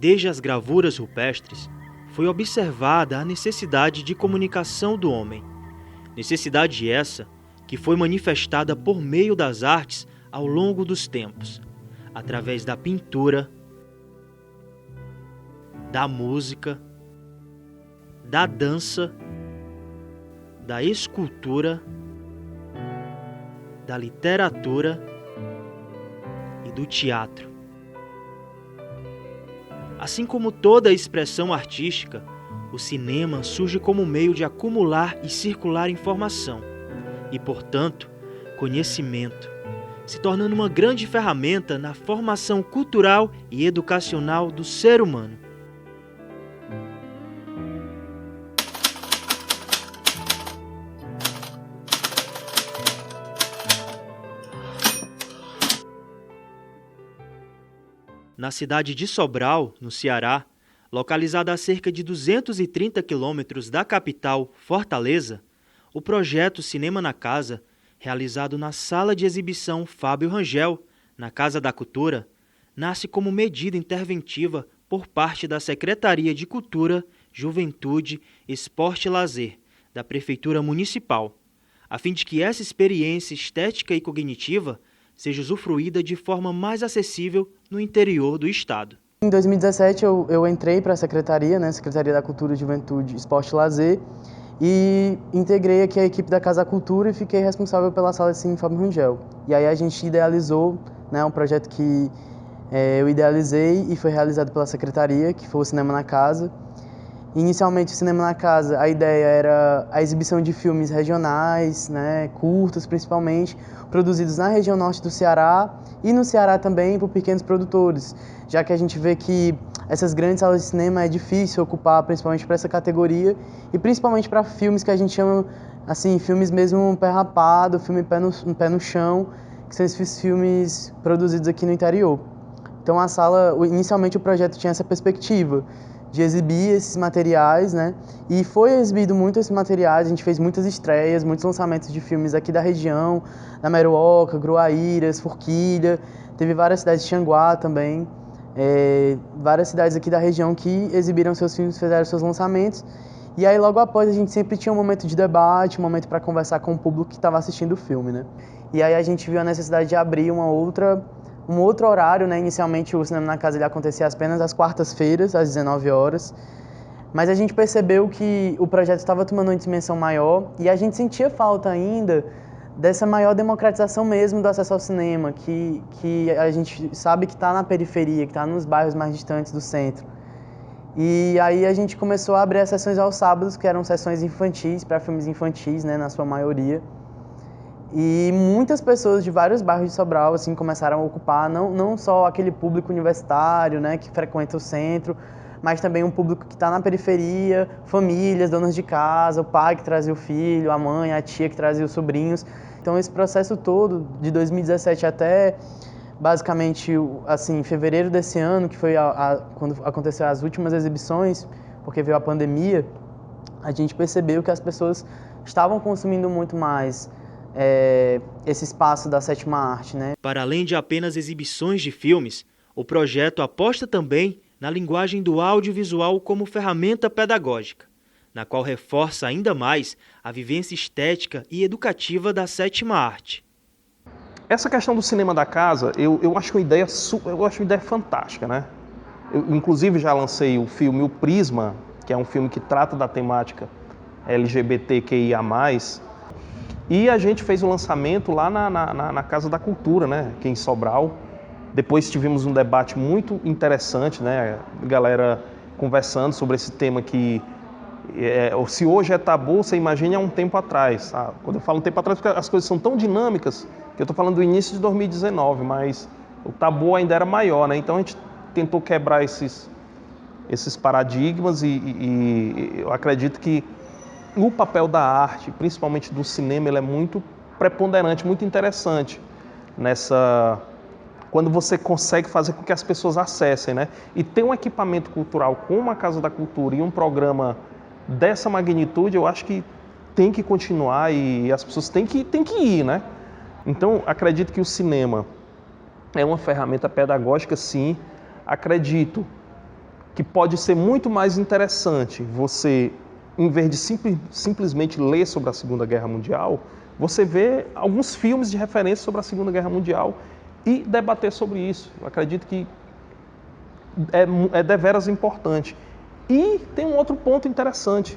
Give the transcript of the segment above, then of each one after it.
Desde as gravuras rupestres, foi observada a necessidade de comunicação do homem. Necessidade essa que foi manifestada por meio das artes ao longo dos tempos, através da pintura, da música, da dança, da escultura, da literatura e do teatro. Assim como toda expressão artística, o cinema surge como meio de acumular e circular informação e, portanto, conhecimento, se tornando uma grande ferramenta na formação cultural e educacional do ser humano. Na cidade de Sobral, no Ceará, localizada a cerca de 230 quilômetros da capital, Fortaleza, o projeto Cinema na Casa, realizado na Sala de Exibição Fábio Rangel, na Casa da Cultura, nasce como medida interventiva por parte da Secretaria de Cultura, Juventude, Esporte e Lazer, da Prefeitura Municipal, a fim de que essa experiência estética e cognitiva seja usufruída de forma mais acessível no interior do estado. Em 2017 eu entrei para a Secretaria, Secretaria da Cultura, Juventude, Esporte e Lazer, e integrei aqui a equipe da Casa Cultura e fiquei responsável pela Sala de Cinema Fábio Rangel. E aí a gente idealizou um projeto que eu idealizei e foi realizado pela Secretaria, que foi o Cinema na Casa. Inicialmente, o Cinema na Casa, a ideia era a exibição de filmes regionais, curtos principalmente, produzidos na região norte do Ceará e no Ceará também por pequenos produtores, já que a gente vê que essas grandes salas de cinema é difícil ocupar, principalmente para essa categoria e principalmente para filmes que a gente chama, assim, filmes mesmo pé rapado, filme pé no chão, que são esses filmes produzidos aqui no interior. Então a sala, inicialmente o projeto tinha essa perspectiva de exibir esses materiais, e foi exibido muito esses materiais, a gente fez muitas estreias, muitos lançamentos de filmes aqui da região, da Meruoca, Gruaíras, Forquilha, teve várias cidades de Xanguá também, várias cidades aqui da região que exibiram seus filmes, fizeram seus lançamentos, e aí logo após a gente sempre tinha um momento de debate, um momento para conversar com o público que estava assistindo o filme, E aí a gente viu a necessidade de abrir um outro horário, Inicialmente o Cinema na Casa ele acontecia apenas às quartas-feiras, às 19 horas. Mas a gente percebeu que o projeto estava tomando uma dimensão maior e a gente sentia falta ainda dessa maior democratização mesmo do acesso ao cinema, que a gente sabe que está na periferia, que está nos bairros mais distantes do centro. E aí a gente começou a abrir as sessões aos sábados, que eram sessões infantis, para filmes infantis, na sua maioria. E muitas pessoas de vários bairros de Sobral assim, começaram a ocupar não só aquele público universitário, que frequenta o centro, mas também um público que está na periferia, famílias, donas de casa, o pai que trazia o filho, a mãe, a tia que trazia os sobrinhos. Então esse processo todo, de 2017 até basicamente assim, fevereiro desse ano, que foi quando aconteceram as últimas exibições, porque veio a pandemia, a gente percebeu que as pessoas estavam consumindo muito mais esse espaço da sétima arte, Para além de apenas exibições de filmes, o projeto aposta também na linguagem do audiovisual como ferramenta pedagógica, na qual reforça ainda mais a vivência estética e educativa da sétima arte. Essa questão do cinema da casa, eu acho uma ideia fantástica, Eu, inclusive, já lancei o filme O Prisma, que é um filme que trata da temática LGBTQIA+, e a gente fez o lançamento lá na Casa da Cultura, aqui em Sobral. Depois tivemos um debate muito interessante, A galera conversando sobre esse tema que, se hoje é tabu, você imagina há um tempo atrás. Quando eu falo um tempo atrás, porque as coisas são tão dinâmicas, que eu estou falando do início de 2019, mas o tabu ainda era maior, Então a gente tentou quebrar esses paradigmas e eu acredito que o papel da arte, principalmente do cinema, ele é muito preponderante, muito interessante quando você consegue fazer com que as pessoas acessem, E ter um equipamento cultural como a Casa da Cultura e um programa dessa magnitude, eu acho que tem que continuar e as pessoas têm que ir, Então, acredito que o cinema é uma ferramenta pedagógica, sim. Acredito que pode ser muito mais interessante você, em vez de simplesmente ler sobre a Segunda Guerra Mundial, você vê alguns filmes de referência sobre a Segunda Guerra Mundial e debater sobre isso. Eu acredito que é deveras importante. E tem um outro ponto interessante.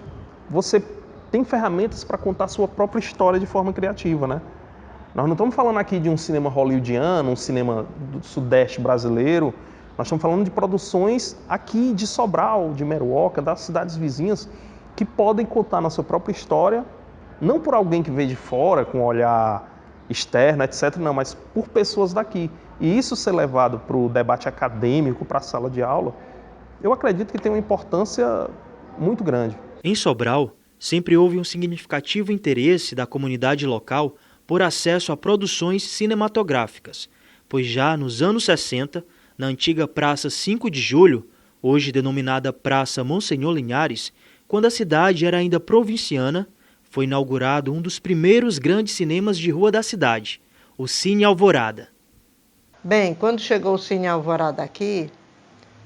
Você tem ferramentas para contar a sua própria história de forma criativa, né? Nós não estamos falando aqui de um cinema hollywoodiano, um cinema do sudeste brasileiro. Nós estamos falando de produções aqui de Sobral, de Meruoca, das cidades vizinhas, que podem contar na sua própria história, não por alguém que veio de fora, com um olhar externo, etc., não, mas por pessoas daqui. E isso ser levado para o debate acadêmico, para a sala de aula, eu acredito que tem uma importância muito grande. Em Sobral, sempre houve um significativo interesse da comunidade local por acesso a produções cinematográficas, pois já nos anos 60, na antiga Praça 5 de Julho, hoje denominada Praça Monsenhor Linhares, quando a cidade era ainda provinciana, foi inaugurado um dos primeiros grandes cinemas de rua da cidade, o Cine Alvorada. Bem, quando chegou o Cine Alvorada aqui,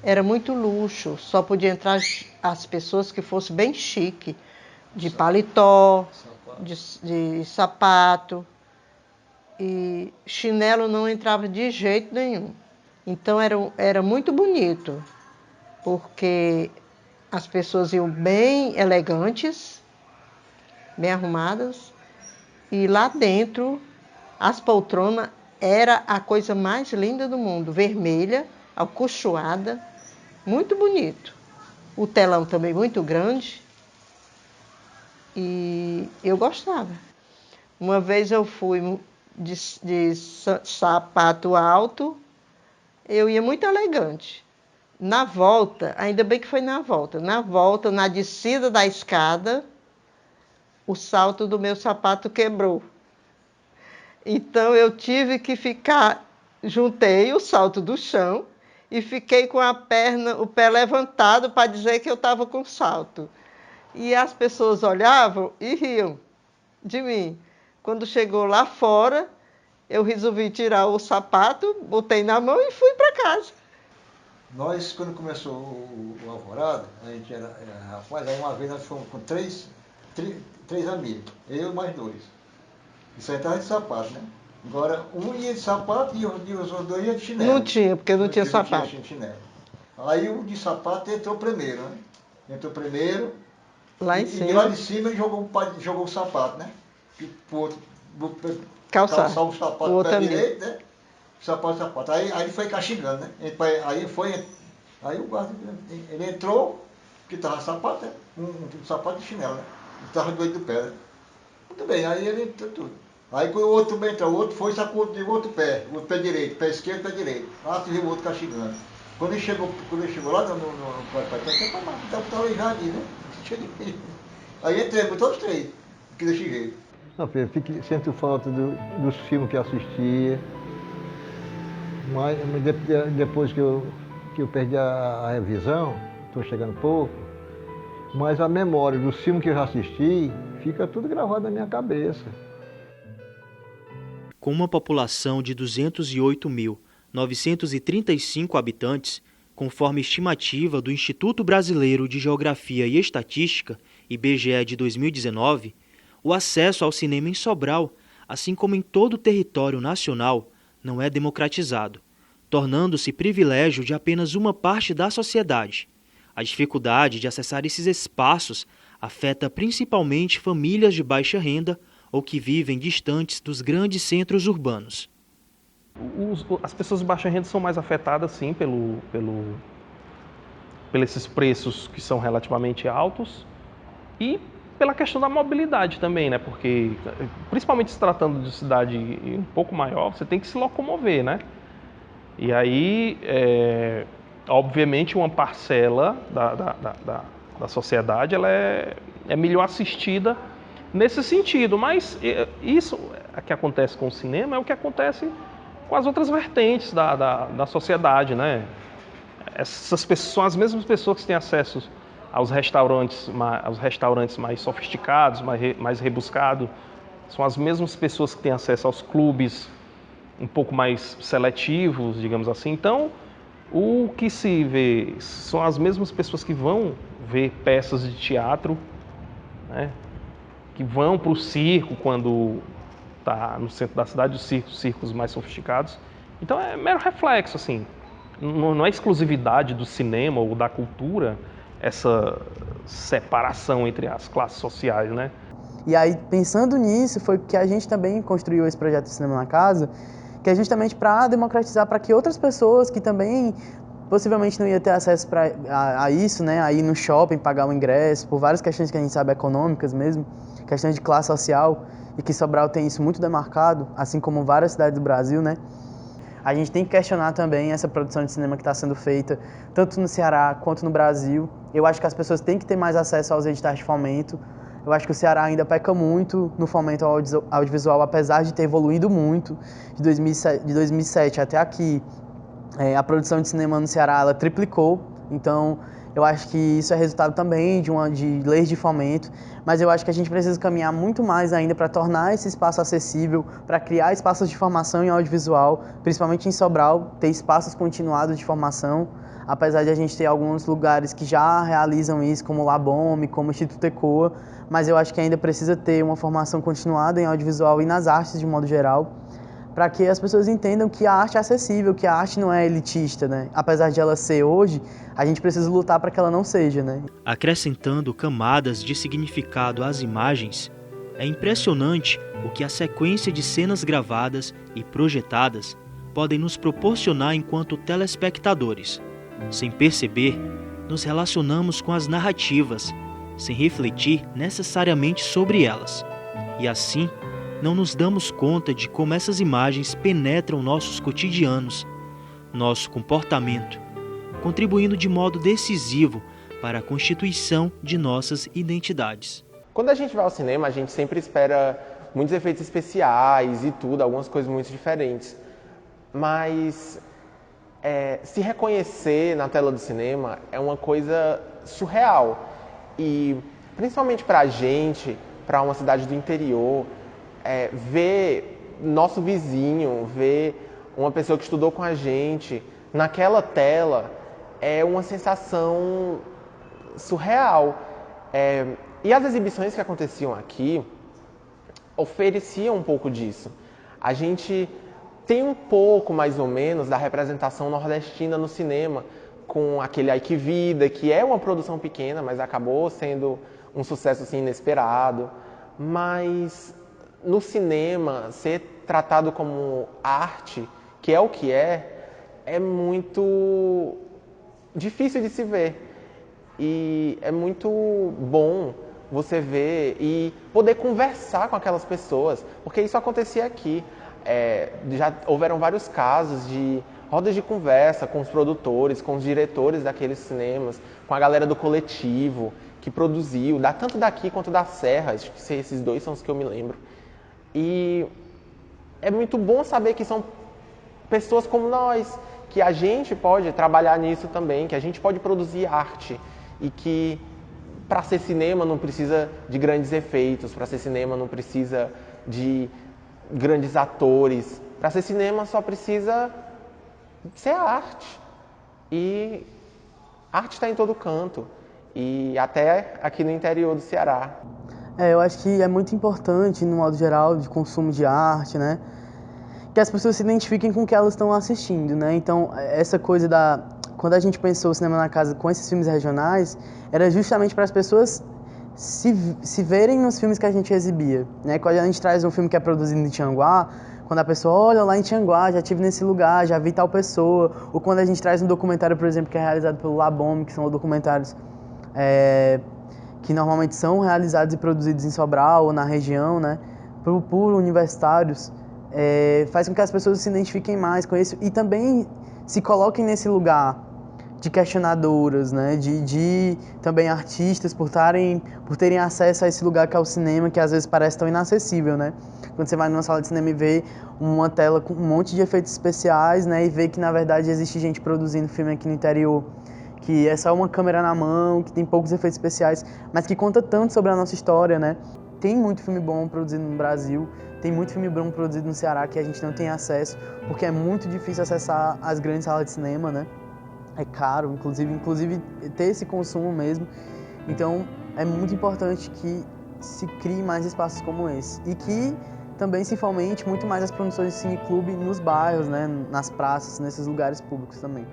era muito luxo, só podia entrar as pessoas que fossem bem chique, de paletó, de sapato, e chinelo não entrava de jeito nenhum. Então era muito bonito, porque as pessoas iam bem elegantes, bem arrumadas, e lá dentro as poltronas era a coisa mais linda do mundo, vermelha, alcochoada, muito bonito. O telão também muito grande e eu gostava. Uma vez eu fui de sapato alto, eu ia muito elegante. Na volta, ainda bem que foi na volta, na descida da escada, o salto do meu sapato quebrou. Então eu tive que juntei o salto do chão e fiquei com o pé levantado para dizer que eu estava com salto. E as pessoas olhavam e riam de mim. Quando chegou lá fora, eu resolvi tirar o sapato, botei na mão e fui para casa. Nós, quando começou o Alvorada, a gente era rapaz, aí uma vez nós fomos com três amigos, eu e mais dois. Isso aí estava de sapato, né? Agora, um ia de sapato e os outros dois iam de chinelo. Não tinha, porque não tinha sapato. Tinha chinelo. Aí o de sapato entrou primeiro, né? Entrou primeiro. Lá em cima. E lá de cima ele jogou o sapato, né? Calçar o sapato o pé amigo. direito, né? Sapato. Aí ele foi castigando, né? Aí o guarda, ele entrou, que estava sapato, né? Um sapato de chinelo, né? Ele estava doido do pé, né? Muito bem, aí ele entrou tudo. Aí quando o outro também entrou, o outro foi e sacou de outro pé direito, pé esquerdo, pé direito. Lá se viu o outro castigando. Quando ele chegou lá no estava aleijado ali, né? Aí entrei com todos os três, que desse jeito. Não, Pedro, sinto falta dos filmes que assistia, mas depois que eu perdi a revisão, estou chegando pouco, mas a memória dos filmes que eu já assisti fica tudo gravado na minha cabeça. Com uma população de 208.935 habitantes, conforme estimativa do Instituto Brasileiro de Geografia e Estatística, IBGE de 2019, o acesso ao cinema em Sobral, assim como em todo o território nacional, não é democratizado, tornando-se privilégio de apenas uma parte da sociedade. A dificuldade de acessar esses espaços afeta principalmente famílias de baixa renda ou que vivem distantes dos grandes centros urbanos. As pessoas de baixa renda são mais afetadas, sim, pelos esses preços que são relativamente altos e pela questão da mobilidade também, né? Porque, principalmente se tratando de cidade um pouco maior, você tem que se locomover, né? E aí, obviamente, uma parcela da sociedade ela é melhor assistida nesse sentido, mas isso que acontece com o cinema é o que acontece com as outras vertentes da sociedade, né? Essas pessoas são as mesmas pessoas que têm acesso aos restaurantes mais sofisticados, mais rebuscados, são as mesmas pessoas que têm acesso aos clubes um pouco mais seletivos, digamos assim. Então, O que se vê são as mesmas pessoas que vão ver peças de teatro, né? Que vão para o circo quando está no centro da cidade, os circos mais sofisticados. Então é mero reflexo, assim. Não é exclusividade do cinema ou da cultura essa separação entre as classes sociais, né? E aí, pensando nisso, foi que a gente também construiu esse projeto de Cinema na Casa, que é justamente para democratizar, para que outras pessoas que também possivelmente não iam ter acesso a isso, né, a ir no shopping, pagar o ingresso, por várias questões que a gente sabe econômicas mesmo, questões de classe social, e que Sobral tem isso muito demarcado, assim como várias cidades do Brasil, né? A gente tem que questionar também essa produção de cinema que está sendo feita, tanto no Ceará quanto no Brasil. Eu acho que as pessoas têm que ter mais acesso aos editais de fomento. Eu acho que o Ceará ainda peca muito no fomento ao audiovisual, apesar de ter evoluído muito de 2007 até aqui. A produção de cinema no Ceará ela triplicou, então eu acho que isso é resultado também de leis de fomento, mas eu acho que a gente precisa caminhar muito mais ainda para tornar esse espaço acessível, para criar espaços de formação em audiovisual, principalmente em Sobral, ter espaços continuados de formação, apesar de a gente ter alguns lugares que já realizam isso, como o Labome, como o Instituto ECOA, mas eu acho que ainda precisa ter uma formação continuada em audiovisual e nas artes de modo geral, para que as pessoas entendam que a arte é acessível, que a arte não é elitista, né? Apesar de ela ser hoje, a gente precisa lutar para que ela não seja, né? Acrescentando camadas de significado às imagens, é impressionante o que a sequência de cenas gravadas e projetadas podem nos proporcionar enquanto telespectadores. Sem perceber, nos relacionamos com as narrativas, sem refletir necessariamente sobre elas. E assim, não nos damos conta de como essas imagens penetram nossos cotidianos, nosso comportamento, contribuindo de modo decisivo para a constituição de nossas identidades. Quando a gente vai ao cinema, a gente sempre espera muitos efeitos especiais e tudo, algumas coisas muito diferentes. Mas se reconhecer na tela do cinema é uma coisa surreal. E principalmente para a gente, para uma cidade do interior, ver nosso vizinho, ver uma pessoa que estudou com a gente naquela tela é uma sensação surreal. E as exibições que aconteciam aqui ofereciam um pouco disso. A gente tem um pouco, mais ou menos, da representação nordestina no cinema, com aquele Ai Que Vida, que é uma produção pequena, mas acabou sendo um sucesso assim, inesperado. Mas no cinema, ser tratado como arte, que é o que é muito difícil de se ver. E é muito bom você ver e poder conversar com aquelas pessoas, porque isso acontecia aqui. Já houveram vários casos de rodas de conversa com os produtores, com os diretores daqueles cinemas, com a galera do coletivo que produziu, tanto daqui quanto da Serra, acho que esses dois são os que eu me lembro. E é muito bom saber que são pessoas como nós, que a gente pode trabalhar nisso também, que a gente pode produzir arte e que para ser cinema não precisa de grandes efeitos, para ser cinema não precisa de grandes atores, para ser cinema só precisa ser arte. E a arte está em todo canto, e até aqui no interior do Ceará. Eu acho que é muito importante, no modo geral, de consumo de arte, né? Que as pessoas se identifiquem com o que elas estão assistindo, né? Então, essa coisa quando a gente pensou o Cinema na Casa com esses filmes regionais, era justamente para as pessoas se verem nos filmes que a gente exibia, né? Quando a gente traz um filme que é produzido em Tianguá, quando a pessoa olha lá em Tianguá, já estive nesse lugar, já vi tal pessoa, ou quando a gente traz um documentário, por exemplo, que é realizado pelo Labome, que são documentários que normalmente são realizados e produzidos em Sobral ou na região, né, por universitários, faz com que as pessoas se identifiquem mais com isso e também se coloquem nesse lugar de questionadoras, né, de também artistas por terem acesso a esse lugar que é o cinema, que às vezes parece tão inacessível, né? Quando você vai numa sala de cinema e vê uma tela com um monte de efeitos especiais, né, e vê que na verdade existe gente produzindo filme aqui no interior, que é só uma câmera na mão, que tem poucos efeitos especiais, mas que conta tanto sobre a nossa história, né? Tem muito filme bom produzido no Brasil, tem muito filme bom produzido no Ceará que a gente não tem acesso, porque é muito difícil acessar as grandes salas de cinema, né? é caro, inclusive ter esse consumo mesmo. Então é muito importante que se crie mais espaços como esse e que também se fomente muito mais as produções de cineclube nos bairros, né, nas praças, nesses lugares públicos também.